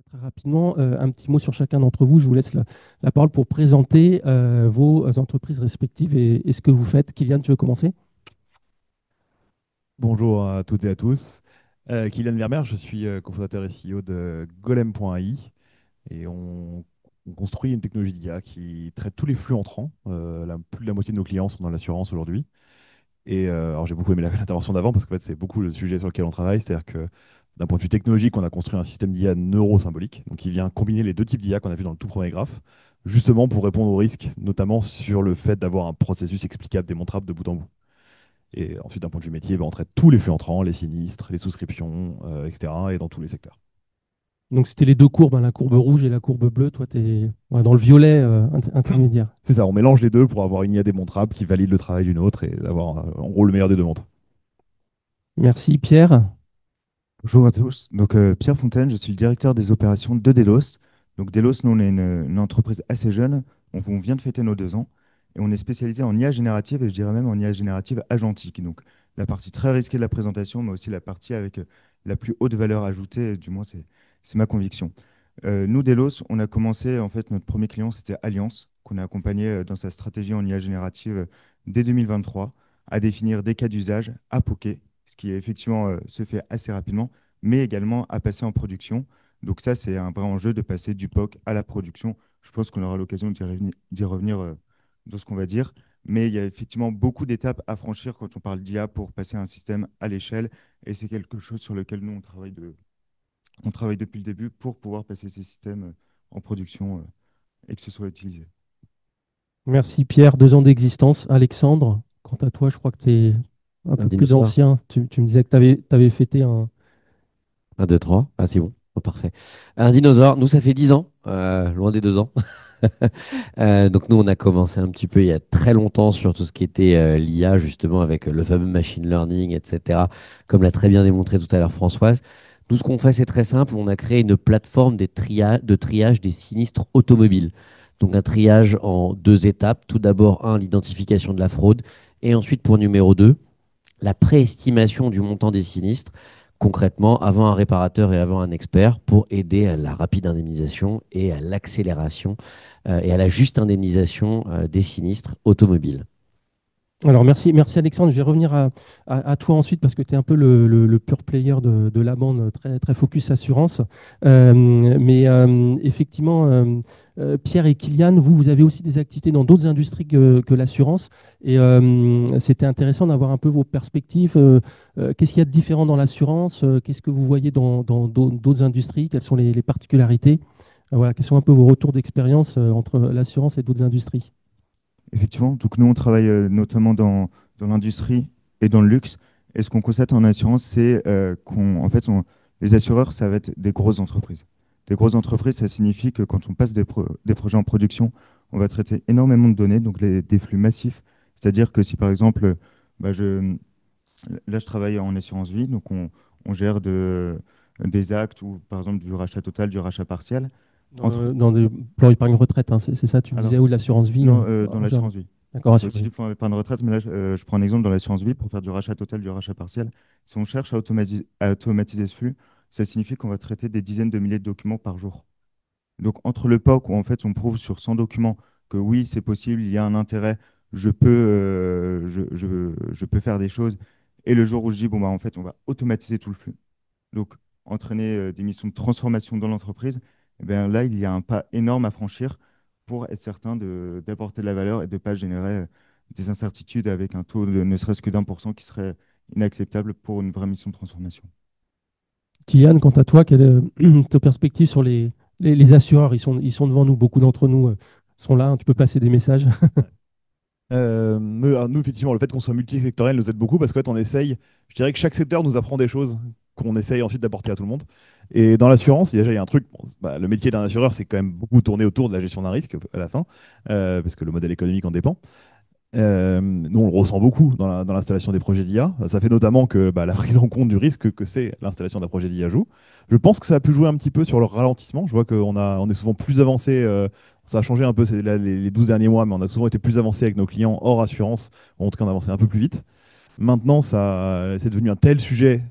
très rapidement, un petit mot sur chacun d'entre vous. Je vous laisse la parole pour présenter vos entreprises respectives et ce que vous faites. Kylian, tu veux commencer? Bonjour à toutes et à tous. Kylian Vermeer, je suis cofondateur et CEO de Golem.ai et on construit une technologie d'IA qui traite tous les flux entrants. Plus de la moitié de nos clients sont dans l'assurance aujourd'hui. Alors j'ai beaucoup aimé l'intervention d'avant parce qu'en fait c'est beaucoup le sujet sur lequel on travaille. C'est-à-dire que d'un point de vue technologique, on a construit un système d'IA neurosymbolique, donc qui vient combiner les deux types d'IA qu'on a vu dans le tout premier graphe, justement pour répondre aux risques, notamment sur le fait d'avoir un processus explicable, démontrable de bout en bout. Et ensuite, d'un point de vue métier, ben, on traite tous les flux entrants, les sinistres, les souscriptions, etc. et dans tous les secteurs. Donc, c'était les deux courbes, hein, la courbe rouge et la courbe bleue. Toi, tu es dans le violet intermédiaire. C'est ça, on mélange les deux pour avoir une IA démontrable qui valide le travail d'une autre et d'avoir en gros le meilleur des deux mondes. Merci, Pierre. Bonjour à tous. Pierre Fontaine, je suis le directeur des opérations de Delos. Donc, Delos, nous, on est une entreprise assez jeune. On vient de fêter nos 2 ans et on est spécialisé en IA générative et je dirais même en IA générative agentique. Donc, la partie très risquée de la présentation, mais aussi la partie avec la plus haute valeur ajoutée, du moins, c'est ma conviction. Nous, Delos, on a commencé, en fait, notre premier client, c'était Allianz, qu'on a accompagné dans sa stratégie en IA générative dès 2023, à définir des cas d'usage, à poker, ce qui effectivement se fait assez rapidement, mais également à passer en production. Donc ça, c'est un vrai enjeu de passer du POC à la production. Je pense qu'on aura l'occasion d'y revenir dans ce qu'on va dire. Mais il y a effectivement beaucoup d'étapes à franchir quand on parle d'IA pour passer un système à l'échelle. Et c'est quelque chose sur lequel nous, on travaille depuis le début pour pouvoir passer ces systèmes en production et que ce soit utilisé. Merci, Pierre. 2 ans d'existence. Alexandre, quant à toi, je crois que tu es un Un peu plus dinosaure. ancien. Tu me disais que tu avais fêté un. Un, deux, trois. Ah, c'est bon. Oh, parfait. Un dinosaure. Nous, ça fait 10 ans, loin des 2 ans. Donc, nous, on a commencé un petit peu il y a très longtemps sur tout ce qui était l'IA, justement, avec le fameux machine learning, etc. Comme l'a très bien démontré tout à l'heure Françoise. Nous, ce qu'on fait, c'est très simple. On a créé une plateforme de triage des sinistres automobiles. Donc, un triage en 2 étapes. Tout d'abord, l'identification de la fraude. Et ensuite, pour numéro 2, la préestimation du montant des sinistres, concrètement, avant un réparateur et avant un expert, pour aider à la rapide indemnisation et à l'accélération et à la juste indemnisation des sinistres automobiles. Alors, merci Alexandre. Je vais revenir à toi ensuite parce que tu es un peu le pure player de la bande, très, très focus assurance. Mais effectivement, Pierre et Kylian, vous avez aussi des activités dans d'autres industries que l'assurance. Et c'était intéressant d'avoir un peu vos perspectives. Qu'est-ce qu'il y a de différent dans l'assurance? Qu'est-ce que vous voyez dans d'autres industries? Quelles sont les particularités? Voilà, quels sont un peu vos retours d'expérience entre l'assurance et d'autres industries? Effectivement, donc nous, on travaille notamment dans l'industrie et dans le luxe. Et ce qu'on constate en assurance, c'est qu'en fait, les assureurs, ça va être des grosses entreprises. Des grosses entreprises, ça signifie que quand on passe des projets en production, on va traiter énormément de données, donc des flux massifs. C'est-à-dire que si par exemple, bah, là, je travaille en assurance vie, donc on gère des actes ou par exemple du rachat total, du rachat partiel. Entre, Dans des plans épargne retraite, hein, c'est ça, tu me disais, alors, ou de l'assurance vie. non, dans En général. l'assurance vie. D'accord, C'est assurance aussi vie. du plan d'épargne retraite, mais là, je prends un exemple dans l'assurance vie pour faire du rachat total, du rachat partiel. Si on cherche à automatiser ce flux, ça signifie qu'on va traiter des dizaines de milliers de documents par jour. Donc, entre le POC où en fait on prouve sur 100 documents que oui, c'est possible, il y a un intérêt, je peux faire des choses, et le jour où je dis, bon, bah, en fait, on va automatiser tout le flux, donc entraîner des missions de transformation dans l'entreprise, eh bien, là, il y a un pas énorme à franchir pour être certain d'apporter de la valeur et de ne pas générer des incertitudes avec un taux de ne serait-ce que d'1% qui serait inacceptable pour une vraie mission de transformation. Kylian, quant à toi, quelle est ta perspective sur les assureurs? Ils sont devant nous, beaucoup d'entre nous sont là, hein, tu peux passer des messages. Nous, effectivement, le fait qu'on soit multisectoriel nous aide beaucoup parce qu'en fait, on essaye, je dirais que chaque secteur nous apprend des choses qu'on essaye ensuite d'apporter à tout le monde. Et dans l'assurance, déjà, il y a un truc, bon, bah, le métier d'un assureur, c'est quand même beaucoup tourné autour de la gestion d'un risque à la fin, parce que le modèle économique en dépend. Nous, on le ressent beaucoup dans l'installation des projets d'IA. Ça fait notamment que bah, la prise en compte du risque que c'est l'installation d'un projet d'IA joue. Je pense que ça a pu jouer un petit peu sur le ralentissement. Je vois on est souvent plus avancé. Ça a changé un peu les 12 derniers mois, mais on a souvent été plus avancé avec nos clients hors assurance. En tout cas, on a avancé un peu plus vite. Maintenant, c'est devenu un tel sujet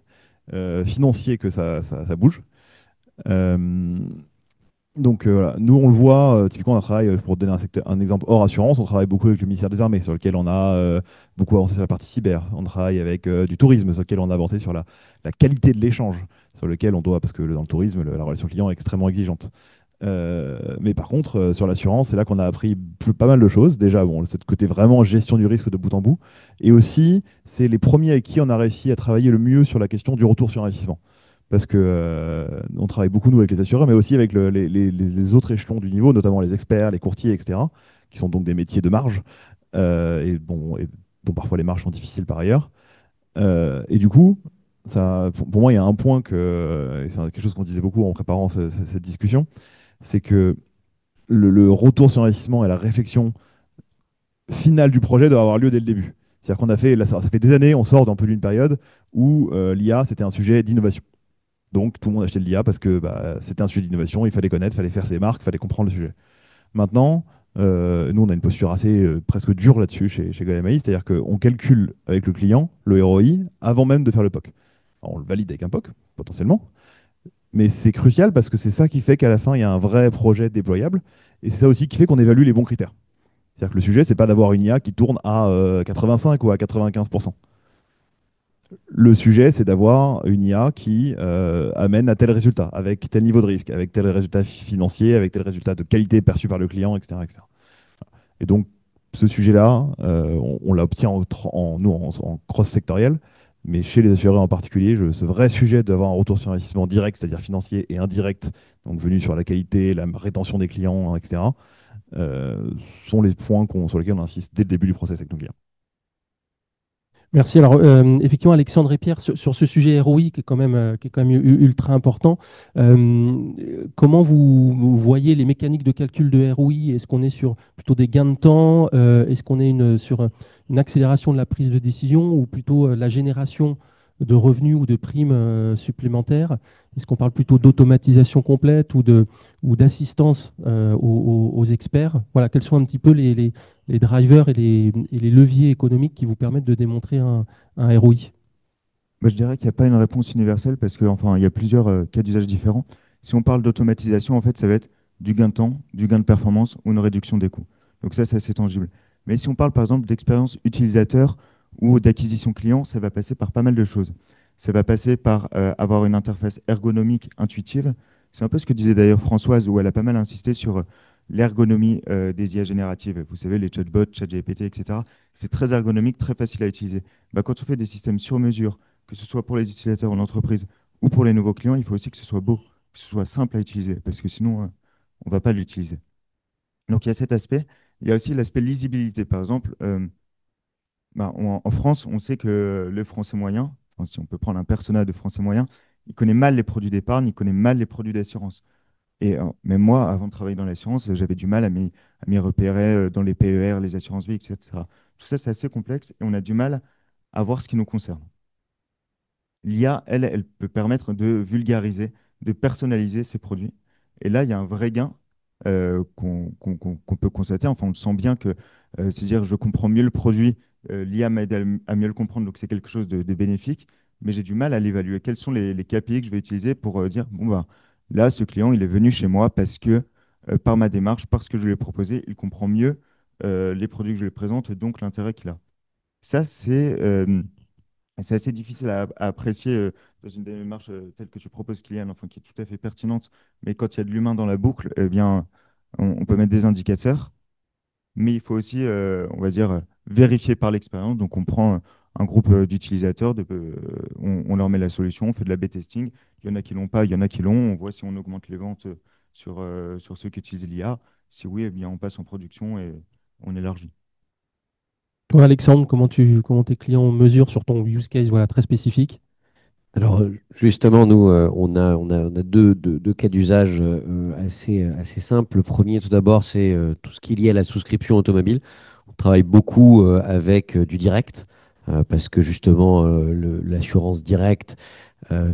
financier que ça bouge. Euh, Donc voilà, nous on le voit, typiquement on travaille, pour donner un exemple hors assurance, on travaille beaucoup avec le ministère des Armées, sur lequel on a beaucoup avancé sur la partie cyber. On travaille avec du tourisme, sur lequel on a avancé sur la qualité de l'échange, sur lequel on doit, parce que dans le tourisme, la relation client est extrêmement exigeante. Mais par contre, sur l'assurance, c'est là qu'on a appris pas mal de choses. Déjà, bon, ce côté vraiment gestion du risque de bout en bout. Et aussi, c'est les premiers avec qui on a réussi à travailler le mieux sur la question du retour sur investissement. Parce que on travaille beaucoup, nous, avec les assureurs, mais aussi avec les autres échelons du niveau, notamment les experts, les courtiers, etc., qui sont donc des métiers de marge, et dont parfois les marges sont difficiles par ailleurs. Et du coup, ça, pour moi, il y a un point et c'est quelque chose qu'on disait beaucoup en préparant cette discussion, c'est que le retour sur investissement et la réflexion finale du projet doit avoir lieu dès le début. C'est-à-dire qu'on a fait, là, ça fait des années, on sort d'un peu d'une période où l'IA, c'était un sujet d'innovation. Donc tout le monde achetait de l'IA parce que bah, c'était un sujet d'innovation, il fallait connaître, il fallait faire ses marques, il fallait comprendre le sujet. Maintenant, nous, on a une posture assez presque dure là-dessus chez Galemaï, c'est-à-dire qu'on calcule avec le client le ROI avant même de faire le POC. Alors, on le valide avec un POC, potentiellement, mais c'est crucial parce que c'est ça qui fait qu'à la fin, il y a un vrai projet déployable, et c'est ça aussi qui fait qu'on évalue les bons critères. C'est-à-dire que le sujet, c'est pas d'avoir une IA qui tourne à 85 ou à 95%. Le sujet, c'est d'avoir une IA qui amène à tel résultat, avec tel niveau de risque, avec tel résultat financier, avec tel résultat de qualité perçu par le client, etc. etc. Et donc, ce sujet-là, on l'obtient nous, en cross-sectoriel, mais chez les assureurs en particulier, ce vrai sujet d'avoir un retour sur investissement direct, c'est-à-dire financier, et indirect, donc venu sur la qualité, la rétention des clients, etc., sont les points sur lesquels on insiste dès le début du process avec nos clients. Merci. Alors, effectivement, Alexandre et Pierre, sur ce sujet ROI qui est quand même ultra important, comment vous voyez les mécaniques de calcul de ROI? Est-ce qu'on est sur plutôt des gains de temps? Est-ce qu'on est sur une accélération de la prise de décision ou plutôt la génération de revenus ou de primes supplémentaires? Est-ce qu'on parle plutôt d'automatisation complète ou d'assistance aux experts? Voilà, quels sont un petit peu les drivers et les leviers économiques qui vous permettent de démontrer un ROI? Moi, je dirais qu'il n'y a pas une réponse universelle parce que, enfin, il y a plusieurs cas d'usage différents. Si on parle d'automatisation, en fait, ça va être du gain de temps, du gain de performance ou une réduction des coûts. Donc ça, c'est assez tangible. Mais si on parle, par exemple, d'expérience utilisateur ou d'acquisition client, ça va passer par pas mal de choses. Ça va passer par avoir une interface ergonomique intuitive. C'est un peu ce que disait d'ailleurs Françoise, où elle a pas mal insisté sur l'ergonomie des IA génératives. Vous savez, les chatbots, ChatGPT, etc. C'est très ergonomique, très facile à utiliser. Bah, quand on fait des systèmes sur mesure, que ce soit pour les utilisateurs en entreprise ou pour les nouveaux clients, il faut aussi que ce soit beau, que ce soit simple à utiliser, parce que sinon, on ne va pas l'utiliser. Donc, il y a cet aspect. Il y a aussi l'aspect lisibilité. Par exemple, bah, en France, on sait que le français moyen, enfin, si on peut prendre un persona de français moyen, il connaît mal les produits d'épargne, il connaît mal les produits d'assurance. Et même moi, avant de travailler dans l'assurance, j'avais du mal à m'y repérer dans les PER, les assurances vie, etc. Tout ça, c'est assez complexe et on a du mal à voir ce qui nous concerne. L'IA, elle peut permettre de vulgariser, de personnaliser ces produits. Et là, il y a un vrai gain qu'on peut constater. Enfin, on le sent bien que, c'est-à-dire, je comprends mieux le produit, l'IA m'aide à mieux le comprendre, donc c'est quelque chose de bénéfique, mais j'ai du mal à l'évaluer. Quels sont les KPI que je vais utiliser pour dire, bon, bah, là, ce client, il est venu chez moi parce que, par ma démarche, parce que je lui ai proposé, il comprend mieux les produits que je lui présente, et donc l'intérêt qu'il a. Ça, c'est assez difficile à apprécier dans une démarche telle que tu proposes, Kylian, enfin, qui est tout à fait pertinente. Mais quand il y a de l'humain dans la boucle, eh bien, on peut mettre des indicateurs, mais il faut aussi, on va dire, vérifier par l'expérience. Donc, on prend un groupe d'utilisateurs, on leur met la solution, on fait de la B-testing. Il y en a qui l'ont pas, il y en a qui l'ont. On voit si on augmente les ventes sur ceux qui utilisent l'IA. Si oui, eh bien, on passe en production et on élargit. Toi, Alexandre, comment tes clients mesurent sur ton use case voilà, très spécifique? Alors, justement, nous, on a deux cas d'usage assez simples. Le premier, tout d'abord, c'est tout ce qui est lié à la souscription automobile. On travaille beaucoup avec du direct parce que justement, l'assurance directe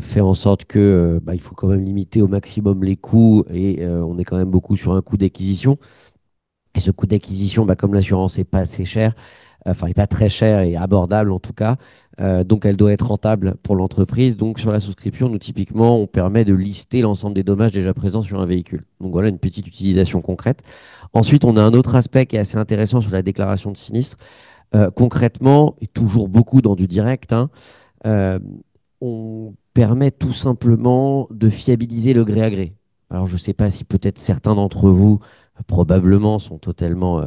fait en sorte que il faut quand même limiter au maximum les coûts et on est quand même beaucoup sur un coût d'acquisition. Et ce coût d'acquisition, comme l'assurance n'est pas assez cher, enfin, et pas très chère et abordable en tout cas. Donc, elle doit être rentable pour l'entreprise. Donc, sur la souscription, nous, typiquement, on permet de lister l'ensemble des dommages déjà présents sur un véhicule. Donc, voilà une petite utilisation concrète. Ensuite, on a un autre aspect qui est assez intéressant sur la déclaration de sinistre. Concrètement, et toujours beaucoup dans du direct, hein, euh, on permet tout simplement de fiabiliser le gré à gré. Alors, je ne sais pas si peut-être certains d'entre vous, probablement, sont totalement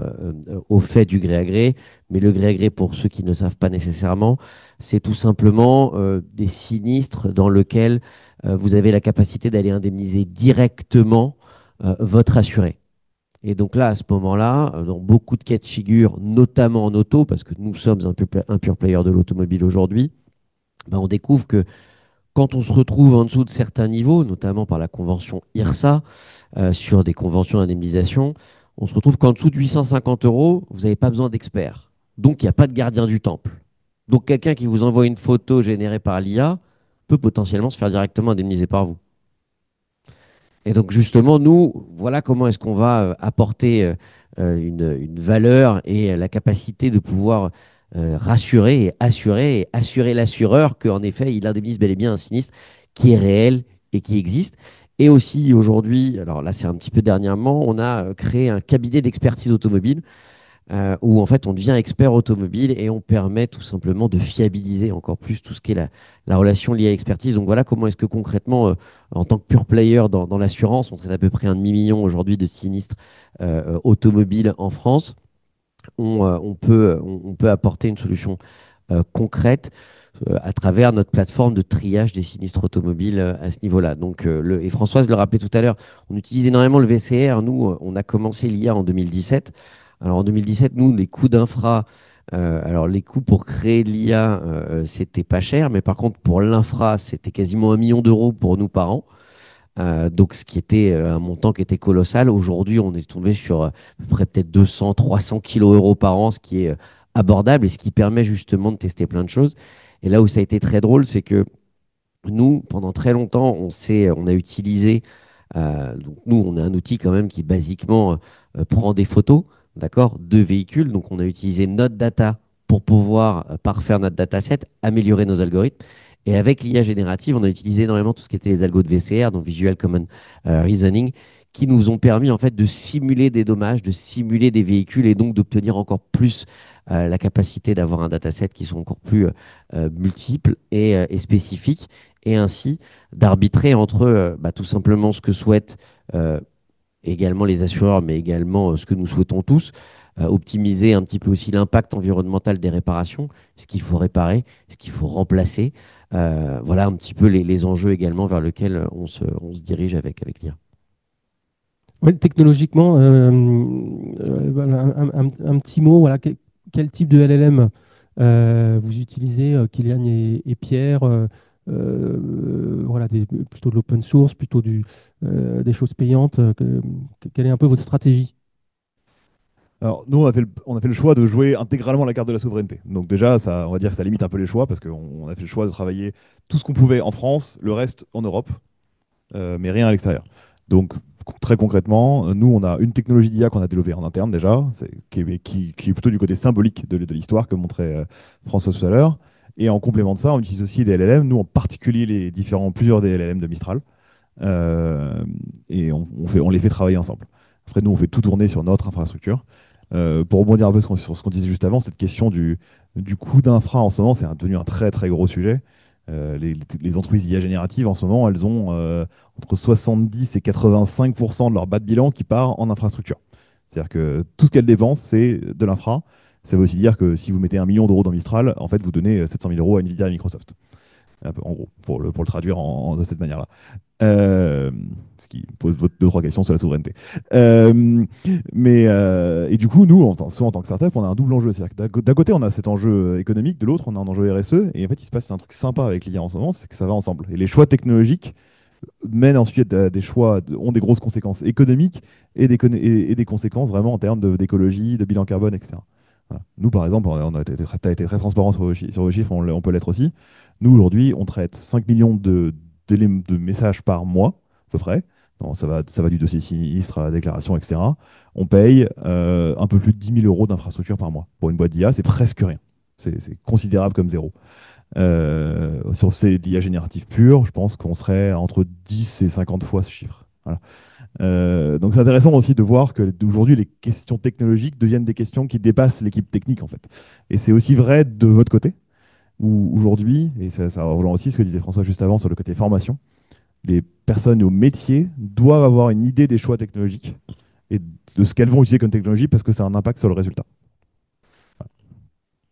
au fait du gré à gré, mais le gré à gré, pour ceux qui ne savent pas nécessairement, c'est tout simplement des sinistres dans lesquels vous avez la capacité d'aller indemniser directement votre assuré. Et donc là, à ce moment-là, dans beaucoup de cas de figure, notamment en auto, parce que nous sommes un pure player de l'automobile aujourd'hui, ben, on découvre que quand on se retrouve en dessous de certains niveaux, notamment par la convention IRSA, sur des conventions d'indemnisation, on se retrouve qu'en dessous de 850 euros, vous n'avez pas besoin d'expert. Donc, il n'y a pas de gardien du temple. Donc, quelqu'un qui vous envoie une photo générée par l'IA peut potentiellement se faire directement indemniser par vous. Et donc, justement, nous, voilà comment est-ce qu'on va apporter une valeur et la capacité de pouvoir rassurer et assurer l'assureur qu'en effet, il indemnise bel et bien un sinistre qui est réel et qui existe. Et aussi, aujourd'hui, alors là, c'est un petit peu dernièrement, on a créé un cabinet d'expertise automobile où en fait on devient expert automobile et on permet tout simplement de fiabiliser encore plus tout ce qui est la relation liée à l'expertise. Donc voilà comment est-ce que concrètement, en tant que pure player dans l'assurance, on traite à peu près un demi-million aujourd'hui de sinistres automobiles en France. On peut apporter une solution concrète à travers notre plateforme de triage des sinistres automobiles à ce niveau-là. Donc, et Françoise le rappelait tout à l'heure, on utilise énormément le VCR. Nous, on a commencé l'IA en 2017. Alors en 2017, nous, les coûts d'infra, alors les coûts pour créer de l'IA, c'était pas cher, mais par contre pour l'infra, c'était quasiment 1 million d'euros pour nous par an. Donc ce qui était un montant qui était colossal. Aujourd'hui, on est tombé sur à peu près peut-être 200, 300 kilos euros par an, ce qui est abordable et ce qui permet justement de tester plein de choses. Et là où ça a été très drôle, c'est que nous, pendant très longtemps, on a utilisé, donc nous, on a un outil quand même qui basiquement prend des photos, d'accord, de véhicules. Donc on a utilisé notre data pour pouvoir parfaire notre dataset, améliorer nos algorithmes. Et avec l'IA générative, on a utilisé énormément tout ce qui était les algos de VCR, donc Visual Common Reasoning, qui nous ont permis en fait de simuler des dommages, de simuler des véhicules et donc d'obtenir encore plus la capacité d'avoir un dataset qui sont encore plus multiples et spécifiques et ainsi d'arbitrer entre bah, tout simplement ce que souhaitent également les assureurs, mais également ce que nous souhaitons tous, optimiser un petit peu aussi l'impact environnemental des réparations, ce qu'il faut réparer, ce qu'il faut remplacer. Voilà un petit peu les enjeux également vers lesquels on se dirige avec l'IA. Ouais, technologiquement, voilà, un petit mot, voilà, quel type de LLM vous utilisez, Kylian et Pierre voilà, plutôt de l'open source, plutôt des choses payantes. Quelle est un peu votre stratégie? Alors, nous, on a fait le choix de jouer intégralement la carte de la souveraineté. Donc déjà, ça, on va dire que ça limite un peu les choix parce qu'on a fait le choix de travailler tout ce qu'on pouvait en France, le reste en Europe, mais rien à l'extérieur. Donc, très concrètement, nous, on a une technologie d'IA qu'on a développée en interne déjà, qui est plutôt du côté symbolique de l'histoire que montrait François tout à l'heure. Et en complément de ça, on utilise aussi des LLM, nous en particulier plusieurs des LLM de Mistral, euh, et on les fait travailler ensemble. Après, nous, on fait tout tourner sur notre infrastructure. Pour rebondir un peu sur ce qu'on disait juste avant, cette question du coût d'infra en ce moment, c'est devenu un très très gros sujet. Les entreprises IA génératives en ce moment, elles ont entre 70 et 85% de leur bas de bilan qui part en infrastructure. C'est-à-dire que tout ce qu'elles dépensent, c'est de l'infra. Ça veut aussi dire que si vous mettez 1 million d'euros dans Mistral, en fait, vous donnez 700 000 euros à Nvidia et Microsoft. Un peu, en gros, pour le traduire de cette manière-là. Euh, Ce qui pose deux, trois questions sur la souveraineté. Et du coup, nous, soit en tant que startup, on a un double enjeu. C'est-à-dire que d'un côté, on a cet enjeu économique, de l'autre, on a un enjeu RSE. Et en fait, il se passe un truc sympa avec l'IA en ce moment, c'est que ça va ensemble. Et les choix technologiques mènent ensuite à des choix, ont des grosses conséquences économiques et des conséquences vraiment en termes d'écologie, de bilan carbone, etc. Voilà. Nous, par exemple, t'as été très transparent sur vos chiffres, on peut l'être aussi. Nous, aujourd'hui, on traite 5 millions de messages par mois, à peu près. Non, ça va du dossier sinistre à la déclaration, etc. On paye un peu plus de 10 000 € d'infrastructure par mois. Pour une boîte d'IA, c'est presque rien. C'est considérable comme zéro. Sur ces d'IA générative pure, je pense qu'on serait entre 10 et 50 fois ce chiffre. Voilà. Donc c'est intéressant aussi de voir que aujourd'hui les questions technologiques deviennent des questions qui dépassent l'équipe technique en fait. Et c'est aussi vrai de votre côté, où aujourd'hui, et ça rejoint aussi ce que disait François juste avant sur le côté formation, les personnes au métier doivent avoir une idée des choix technologiques et de ce qu'elles vont utiliser comme technologie parce que ça a un impact sur le résultat.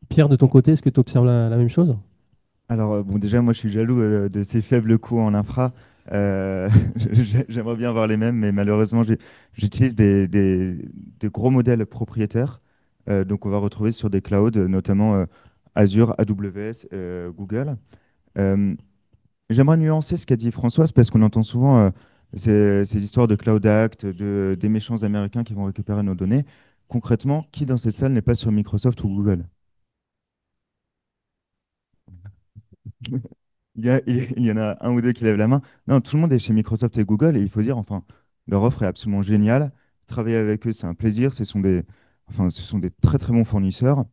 Pierre, de ton côté, est-ce que tu observes la même chose? Alors, bon, déjà, moi, je suis jaloux de ces faibles coûts en infra. Euh, J'aimerais bien avoir les mêmes, mais malheureusement, j'utilise des gros modèles propriétaires. Donc, on va retrouver sur des clouds, notamment Azure, AWS, Google. Euh, J'aimerais nuancer ce qu'a dit Françoise, parce qu'on entend souvent ces histoires de Cloud Act, des méchants Américains qui vont récupérer nos données. Concrètement, qui dans cette salle n'est pas sur Microsoft ou Google? Il y en a un ou deux qui lèvent la main. Non, tout le monde est chez Microsoft et Google et il faut dire, enfin, leur offre est absolument géniale. Travailler avec eux, c'est un plaisir. Ce sont des très très bons fournisseurs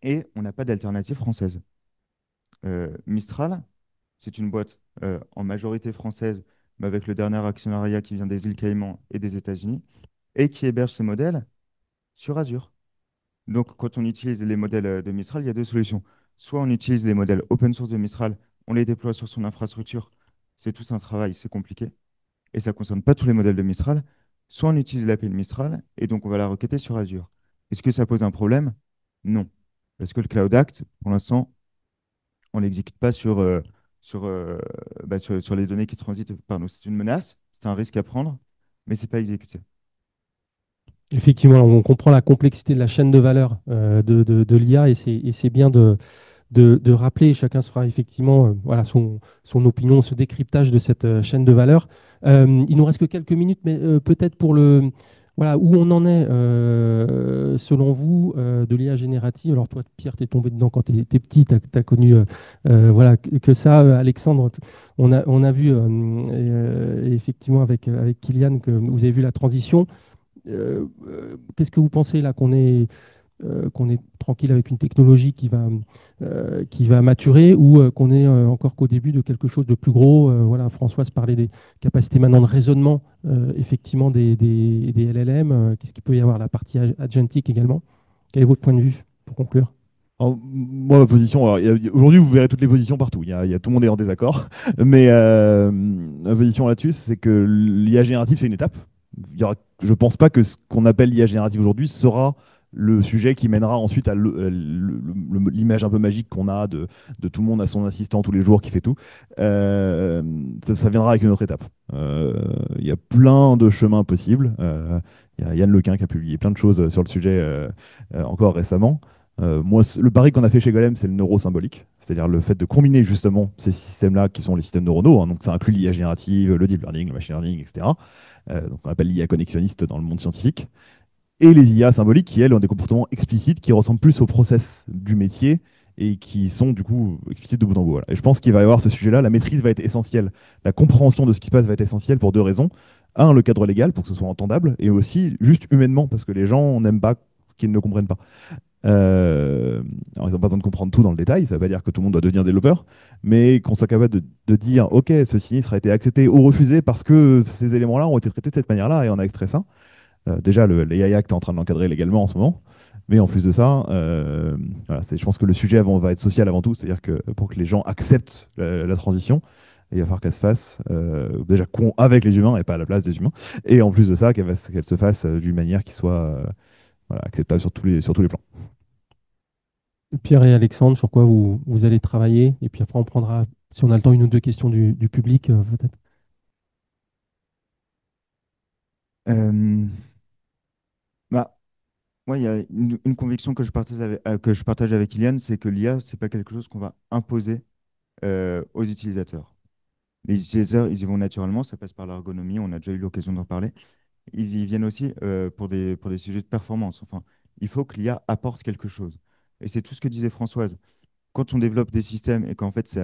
et on n'a pas d'alternative française. Mistral, c'est une boîte en majorité française, mais avec le dernier actionnariat qui vient des îles Caïmans et des États-Unis et qui héberge ces modèles sur Azure. Donc, quand on utilise les modèles de Mistral, il y a deux solutions. Soit on utilise les modèles open source de Mistral, on les déploie sur son infrastructure. C'est tout un travail, c'est compliqué. Et ça ne concerne pas tous les modèles de Mistral. Soit on utilise l'API de Mistral et donc on va la requêter sur Azure. Est-ce que ça pose un problème? Non. Parce que le Cloud Act, pour l'instant, on ne l'exécute pas sur, sur les données qui transitent par nous. C'est une menace, c'est un risque à prendre, mais ce n'est pas exécuté. Effectivement, on comprend la complexité de la chaîne de valeur de l'IA et c'est bien de rappeler, chacun se fera effectivement voilà, son opinion, ce décryptage de cette chaîne de valeur. Il nous reste que quelques minutes, mais peut-être pour voilà, où on en est, selon vous, de l'IA générative. Alors toi, Pierre, tu es tombé dedans quand tu étais petit, tu as connu voilà, que ça. Alexandre, on a vu effectivement avec Kylian que vous avez vu la transition. Qu'est-ce que vous pensez là qu'on est tranquille avec une technologie qui va maturer ou qu'on est encore qu'au début de quelque chose de plus gros? Voilà, Françoise parlait des capacités maintenant de raisonnement, effectivement, des LLM. Qu'est-ce qu'il peut y avoir? La partie agentique également. Quel est votre point de vue pour conclure? Alors, moi, ma position, alors, aujourd'hui, vous verrez toutes les positions partout. Tout le monde est en désaccord. Mais ma position là-dessus, c'est que l'IA générative, c'est une étape. Je ne pense pas que ce qu'on appelle l'IA générative aujourd'hui sera le sujet qui mènera ensuite à l'image un peu magique qu'on a de tout le monde à son assistant tous les jours qui fait tout. Ça viendra avec une autre étape. Il y a plein de chemins possibles. Il y a Yann Lequin qui a publié plein de choses sur le sujet encore récemment. Moi, le pari qu'on a fait chez Golem, c'est le neurosymbolique, c'est-à-dire le fait de combiner justement ces systèmes-là qui sont les systèmes neuronaux, hein, donc ça inclut l'IA générative, le deep learning, le machine learning, etc. Donc on appelle l'IA connexionniste dans le monde scientifique, et les IA symboliques qui, elles, ont des comportements explicites qui ressemblent plus au process du métier et qui sont du coup explicites de bout en bout. Voilà. Et je pense qu'il va y avoir ce sujet-là, la maîtrise va être essentielle, la compréhension de ce qui se passe va être essentielle pour deux raisons. Un, le cadre légal pour que ce soit entendable, et aussi juste humainement parce que les gens n'aiment pas ce qu'ils ne comprennent pas. Alors, ils n'ont pas besoin de comprendre tout dans le détail, ça ne veut pas dire que tout le monde doit devenir développeur, mais qu'on soit capable de dire, OK, ce sinistre a été accepté ou refusé parce que ces éléments-là ont été traités de cette manière-là et on a extrait ça. Déjà, l'AI Act est en train de l'encadrer légalement en ce moment, mais en plus de ça, voilà, je pense que le sujet va être social avant tout, c'est-à-dire que pour que les gens acceptent la transition, il va falloir qu'elle se fasse déjà avec les humains et pas à la place des humains, et en plus de ça, qu'elle se fasse d'une manière qui soit voilà, acceptable sur tous les plans. Pierre et Alexandre, sur quoi vous allez travailler? Et puis après, on prendra, si on a le temps, une ou deux questions du public, peut-être. Euh, Bah, moi, il y a une conviction que je partage avec Iliane, c'est que l'IA, c'est pas quelque chose qu'on va imposer aux utilisateurs. Les utilisateurs, ils y vont naturellement, ça passe par l'ergonomie, on a déjà eu l'occasion d'en parler. Ils y viennent aussi pour des sujets de performance. Enfin, il faut que l'IA apporte quelque chose. Et c'est tout ce que disait Françoise. Quand on développe des systèmes et qu'en fait,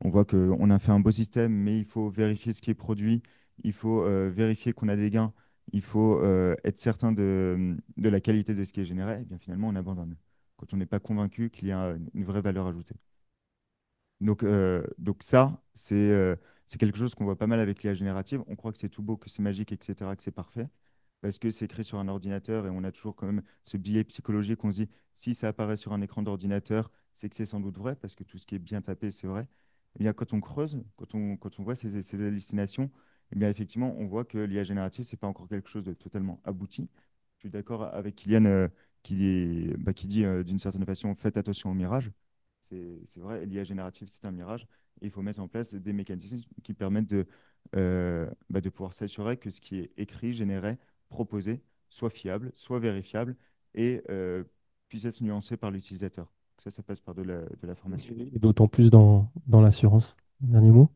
on voit qu'on a fait un beau système, mais il faut vérifier ce qui est produit, il faut vérifier qu'on a des gains, il faut être certain de la qualité de ce qui est généré, et bien finalement, on abandonne. Quand on n'est pas convaincu qu'il y a une vraie valeur ajoutée. Donc ça, c'est quelque chose qu'on voit pas mal avec l'IA générative. On croit que c'est tout beau, que c'est magique, etc., que c'est parfait, parce que c'est écrit sur un ordinateur et on a toujours quand même ce biais psychologique. On se dit, si ça apparaît sur un écran d'ordinateur, c'est que c'est sans doute vrai, parce que tout ce qui est bien tapé, c'est vrai. Eh bien, quand on creuse, quand on voit ces hallucinations, eh bien, effectivement, on voit que l'IA générative, c'est pas encore quelque chose de totalement abouti. Je suis d'accord avec Kylian qui dit d'une certaine façon, faites attention au mirage. C'est vrai, l'IA générative, c'est un mirage. Et il faut mettre en place des mécanismes qui permettent de pouvoir s'assurer que ce qui est écrit, généré, proposé, soit fiable, soit vérifiable et puisse être nuancé par l'utilisateur. Ça passe par de la formation. Et d'autant plus dans l'assurance. Dernier mot?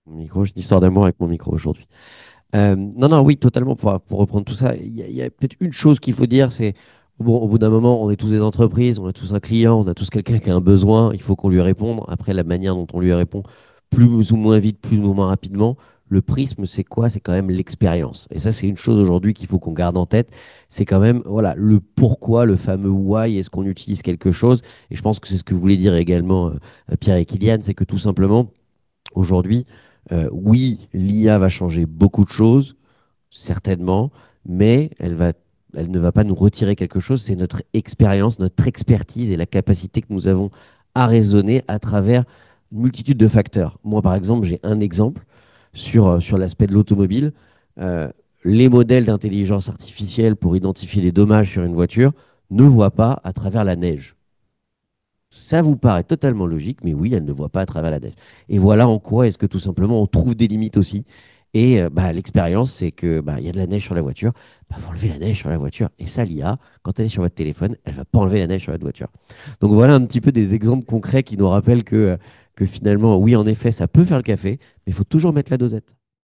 Mon micro, j'ai une histoire d'amour avec mon micro aujourd'hui. Non, non, oui, totalement. Pour reprendre tout ça, il y a peut-être une chose qu'il faut dire, c'est bon, au bout d'un moment, on est tous des entreprises, on a tous un client, on a tous quelqu'un qui a un besoin, il faut qu'on lui réponde. Après, la manière dont on lui répond, plus ou moins vite, plus ou moins rapidement, le prisme, c'est quoi? C'est quand même l'expérience. Et ça, c'est une chose aujourd'hui qu'il faut qu'on garde en tête. C'est quand même, voilà, le pourquoi, le fameux why, est-ce qu'on utilise quelque chose? Et je pense que c'est ce que voulaient dire également Pierre et Kylian, c'est que tout simplement, aujourd'hui, oui, l'IA va changer beaucoup de choses, certainement, mais elle ne va pas nous retirer quelque chose. C'est notre expérience, notre expertise et la capacité que nous avons à raisonner à travers une multitude de facteurs. Moi, par exemple, j'ai un exemple sur l'aspect de l'automobile. Euh, les modèles d'intelligence artificielle pour identifier des dommages sur une voiture ne voient pas à travers la neige. Ça vous paraît totalement logique, mais oui, elle ne voit pas à travers la neige. Et voilà en quoi est-ce que tout simplement on trouve des limites aussi. Et l'expérience, c'est que y a de la neige sur la voiture, faut enlever la neige sur la voiture. Et ça, l'IA, quand elle est sur votre téléphone, elle va pas enlever la neige sur votre voiture. Donc voilà un petit peu des exemples concrets qui nous rappellent que finalement, oui, en effet, ça peut faire le café, mais il faut toujours mettre la dosette.